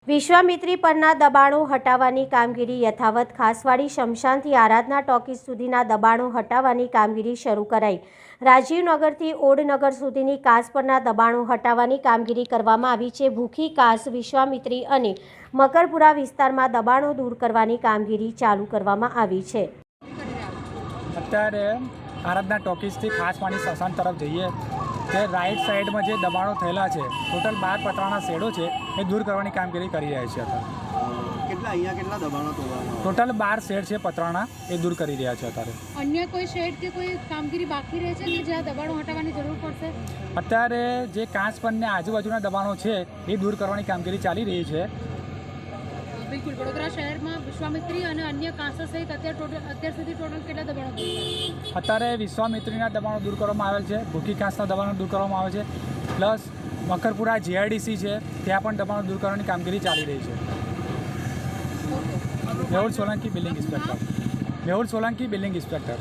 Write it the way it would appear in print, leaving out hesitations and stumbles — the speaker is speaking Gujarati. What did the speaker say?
વિશ્વામિત્રી પરના દબાણો હટાવવાની કામગીરી યથાવત ખાસવાડી શમશાનથી આરાધના ટોકીઝ સુધીના દબાણો હટાવવાની કામગીરી શરૂ કરાઈ। રાજીવનગરથી ઓડનગર સુધીની કાસ પરના દબાણો હટાવવાની કામગીરી કરવામાં આવી છે। ભૂખી કાસ, વિશ્વામિત્રી અને મકરપુરા વિસ્તારમાં દબાણો દૂર કરવાની કામગીરી ચાલુ કરવામાં આવી છે। અત્યારે આરાધના ટોકીઝથી ખાસવાડી શમશાન તરફ જઈએ તે રાઈટ સાઈડમાં જે દબાણો થયેલા છે, ટોટલ 12 પતરાના શેડો છે, એ દૂર કરવાની કામગીરી કરી રહ્યા છે। અત્યારે કેટલા દબાણો તોડવામાં ટોટલ 12 શેડ છે પતરાના, એ દૂર કરી રહ્યા છે। અત્યારે અન્ય કોઈ શેડ કે કોઈ કામગીરી બાકી રહે છે કે જ્યાં દબાણો હટાવવાની જરૂર પડશે? અત્યારે જે કાચ પરના આજુબાજુના દબાણો છે એ દૂર કરવાની કામગીરી ચાલી રહી છે। બિલકુલ। વડોદરા શહેરમાં વિશ્વામિત્રી અને અન્ય કાંસો સહિત અત્યાર સુધી ટોટલ કેટલા દબાણો દૂર થયા? અત્યારે વિશ્વામિત્રીના દબાણો દૂર કરવામાં આવેલ છે, ભૂખી કાંસના દબાણો દૂર કરવામાં આવે છે, પ્લસ મકરપુરા જીઆઈડીસી છે ત્યાં પણ દબાણો દૂર કરવાની કામગીરી ચાલી રહી છે। Mehul Solanki building inspector.